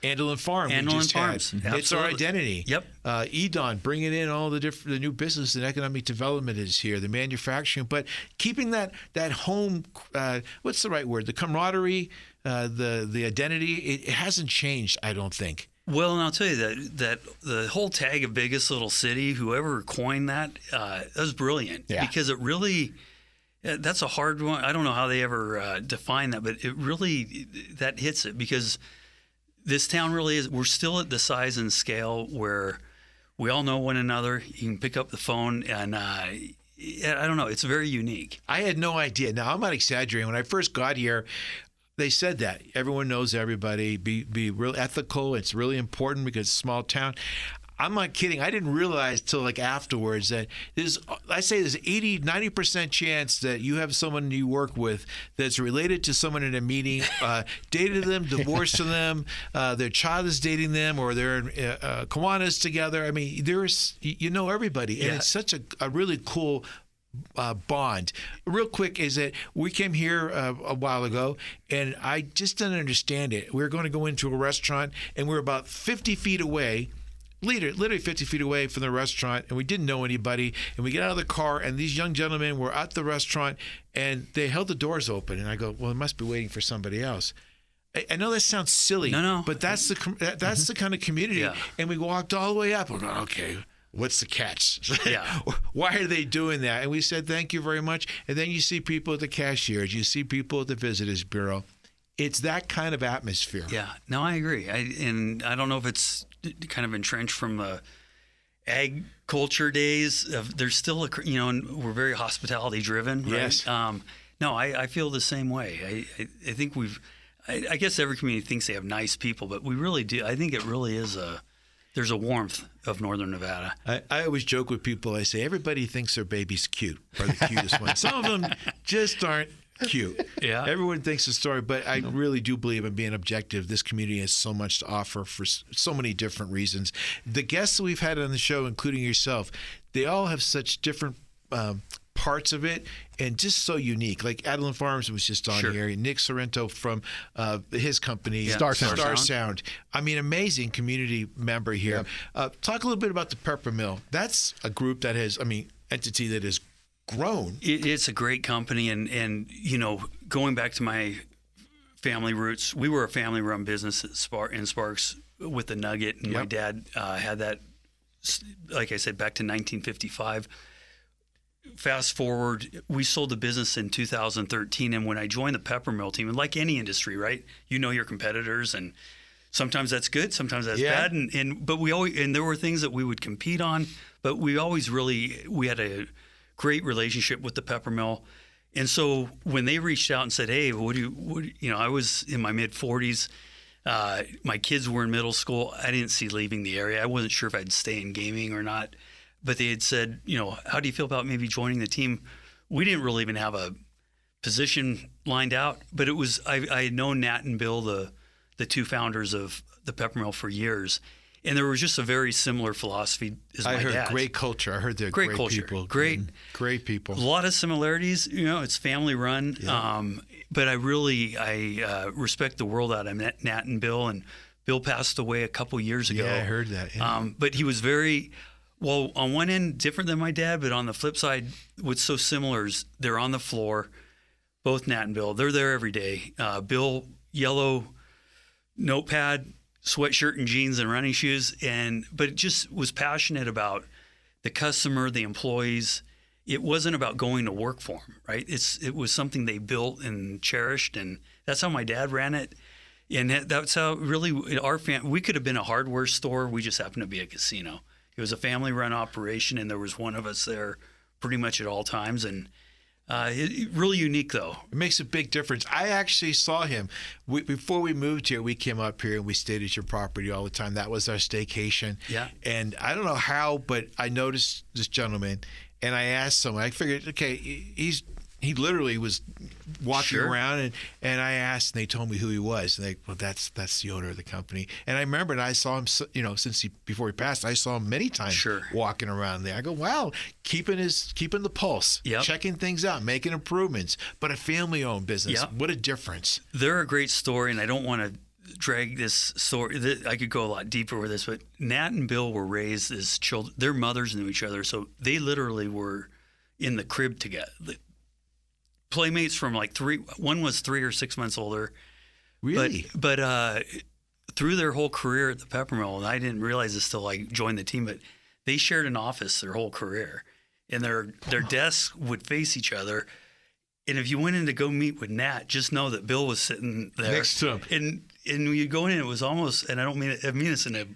Andelin Farm, Andelin we just Farms, had. It's our absolutely. identity. Yep. Edon, bringing in all the new business and economic development is here, the manufacturing, but keeping that home, what's the right word? The camaraderie, the identity, it hasn't changed, I don't think. Well, and I'll tell you that the whole tag of biggest little city, whoever coined that was brilliant. Yeah. Because it really, that's a hard one. I don't know how they ever define that, but it really, that hits it, because this town really is, we're still at the size and scale where we all know one another. You can pick up the phone and I don't know, it's very unique. I had no idea. Now, I'm not exaggerating. When I first got here, they said that everyone knows everybody, be real ethical. It's really important because it's a small town. I'm not kidding. I didn't realize till like afterwards that there's 80-90% chance that you have someone you work with that's related to someone in a meeting, dated them, divorced to them, their child is dating them, or they're in Kiwanis together. I mean, everybody, and it's such a really cool bond. Real quick is that we came here a while ago, and I just didn't understand it. We were going to go into a restaurant, and we were about 50 feet away, literally 50 feet away from the restaurant, and we didn't know anybody. And we get out of the car, and these young gentlemen were at the restaurant, and they held the doors open. And I go, well, they must be waiting for somebody else. I know that sounds silly, No. but that's the kind of community. Yeah. And we walked all the way up. We're going, okay, what's the catch? Yeah. Why are they doing that? And we said, thank you very much. And then you see people at the cashiers, you see people at the Visitors Bureau. It's that kind of atmosphere. Yeah, no, I agree. And I don't know if it's kind of entrenched from the ag culture days. There's still and we're very hospitality driven. Right? Yes. No, I feel the same way. I think I guess every community thinks they have nice people, but we really do. I think it really is there's a warmth of Northern Nevada. I always joke with people. I say, everybody thinks their baby's cute, or the cutest one. Some of them just aren't cute. Yeah. Everyone thinks the story, but I really do believe in being objective. This community has so much to offer for so many different reasons. The guests that we've had on the show, including yourself, they all have such different parts of it, and just so unique. Like Andelin Farms was just on here. Nick Sorrentino from his company, Starsound. I mean, amazing community member here. Yep. Talk a little bit about the Peppermill. That's a group that has, entity that has grown. It's a great company, and going back to my family roots, we were a family-run business in Sparks with the Nugget, and my dad had that, like I said, back to 1955. Fast forward, we sold the business in 2013, and when I joined the Peppermill team, and like any industry, right, your competitors, and sometimes that's good, sometimes that's bad, but we always, and there were things that we would compete on, but we had a great relationship with the Peppermill. And so when they reached out and said, hey, I was in my mid 40s. My kids were in middle school. I didn't see leaving the area. I wasn't sure if I'd stay in gaming or not, but they had said, how do you feel about maybe joining the team? We didn't really even have a position lined out, but it was, I had known Nat and Bill, the two founders of the Peppermill, for years. And there was just a very similar philosophy as my dad's. I heard great culture. I heard they're great culture. People. Great people. A lot of similarities. It's family run. Yeah. But I respect the world out of Nat and Bill. And Bill passed away a couple years ago. Yeah, I heard that. Yeah. But he was very, on one end, different than my dad. But on the flip side, what's so similar is they're on the floor, both Nat and Bill. They're there every day. Bill, yellow notepad, sweatshirt and jeans and running shoes, but it just was passionate about the customer, the employees. It wasn't about going to work for them, right? It was something they built and cherished, and that's how my dad ran it. And that's how really we could have been a hardware store. We just happened to be a casino. It was a family-run operation, and there was one of us there pretty much at all times, and really unique, though. It makes a big difference. I actually saw him. Before we moved here, we came up here and we stayed at your property all the time. That was our staycation. Yeah. And I don't know how, but I noticed this gentleman, and I asked someone. I figured, okay, he literally was walking around, and I asked, and they told me who he was. And well, that's the owner of the company. And I remember, and I saw him, before he passed, I saw him many times walking around there. I go, wow, keeping the pulse, checking things out, making improvements. But a family-owned business, what a difference. They're a great story, and I don't want to drag this story. I could go a lot deeper with this, but Nat and Bill were raised as children. Their mothers knew each other, so they literally were in the crib together. Playmates from like 3. One was 3 or 6 months older. Really? But through their whole career at the Peppermill, and I didn't realize this till I joined the team, but they shared an office their whole career, and their desks would face each other. And if you went in to go meet with Nat, just know that Bill was sitting there next to him. And when you go in, it was almost, and I mean this in a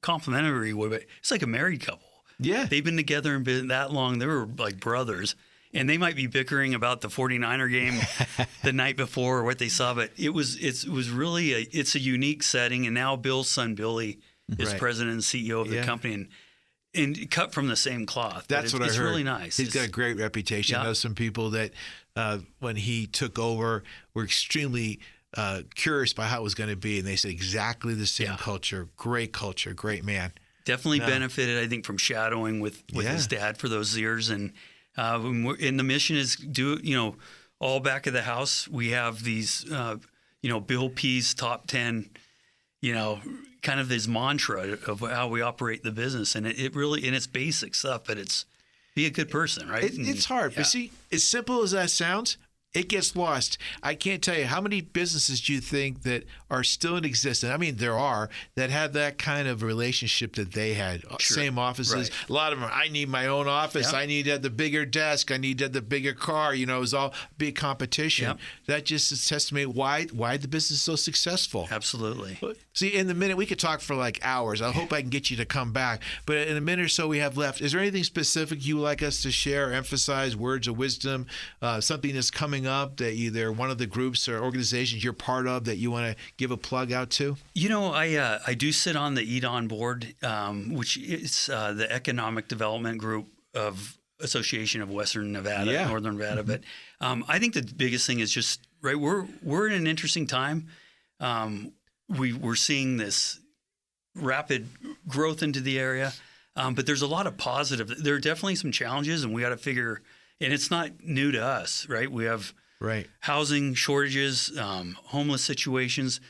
complimentary way, but it's like a married couple. Yeah. They've been together and been that long. They were like brothers. And they might be bickering about the 49er game the night before or what they saw, but it was really a unique setting. And now Bill's son Billy is president and CEO of the company, and cut from the same cloth. That's what I heard. It's really nice. He's got a great reputation. I know some people that when he took over were extremely curious by how it was going to be, and they said exactly the same culture, great man. Definitely benefited, I think, from shadowing with his dad for those years. And the mission is all back of the house. We have these, Bill P's top 10, kind of his mantra of how we operate the business. And it really, and it's basic stuff, but it's be a good person, right? It's hard. But see, as simple as that sounds, it gets lost. I can't tell you how many businesses do you think that are still in existence. I mean, there are that have that kind of relationship that they had. Same offices. Right. A lot of them are, I need my own office. Yep. I need the bigger desk. I need the bigger car. It was all big competition. Yep. That just is testament why the business is so successful. Absolutely. See, in the minute, we could talk for like hours. I hope I can get you to come back. But in a minute or so we have left, is there anything specific you would like us to share or emphasize, words of wisdom, something that's coming up that either one of the groups or organizations you're part of that you want to give a plug out to? I do sit on the EDON board, which is the Economic Development Group of Association of Western Nevada, Northern Nevada. But I think the biggest thing is just, right, we're in an interesting time. We're seeing this rapid growth into the area, but there's a lot of positive. There are definitely some challenges, and we got to figure, and it's not new to us, right? We have housing shortages, homeless situations,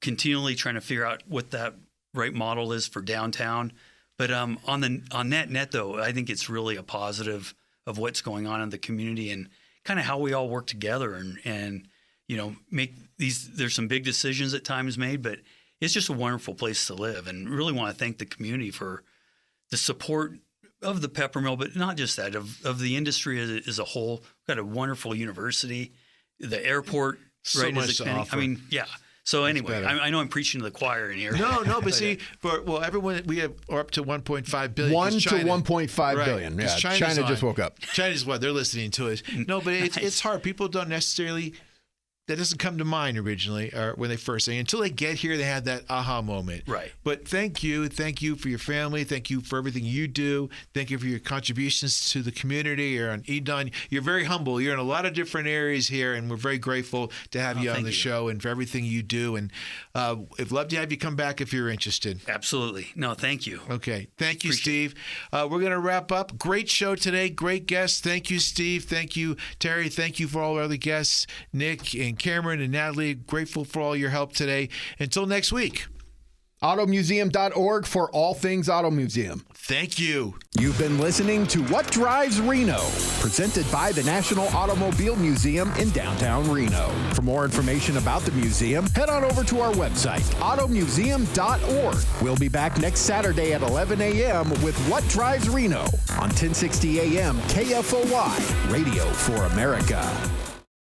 continually trying to figure out what that right model is for downtown. But on net though, I think it's really a positive of what's going on in the community and kind of how we all work together and make these. There's some big decisions at times made, but it's just a wonderful place to live. And really want to thank the community for the support of the Peppermill, but not just that, of the industry as a whole. We've got a wonderful university, the airport, so much is expanding. I mean, yeah. So anyway, I know I'm preaching to the choir in here. No, but see, everyone, we are up to 1.5 billion. 1 to 1.5 billion. Yeah, China just woke up. China's they're listening to us. No, but it's hard. People don't necessarily. That doesn't come to mind originally, or when they first say. Until they get here, they have that aha moment. Right. But thank you for your family. Thank you for everything you do. Thank you for your contributions to the community. You're on EDON. You're very humble. You're in a lot of different areas here, and we're very grateful to have you on the show and for everything you do. And I'd love to have you come back if you're interested. Absolutely. No, thank you. Okay. Thank you, Steve. We're going to wrap up. Great show today. Great guests. Thank you, Steve. Thank you, Terry. Thank you for all our other guests, Nick and Cameron and Natalie. Grateful for all your help today. Until next week. Automuseum.org for all things Auto Museum. Thank you. You've been listening to What Drives Reno, presented by the National Automobile Museum in downtown Reno. For more information about the museum, head on over to our website, automuseum.org. We'll be back next Saturday at 11 a.m. with What Drives Reno on 1060 a.m. KFOY, Radio for America.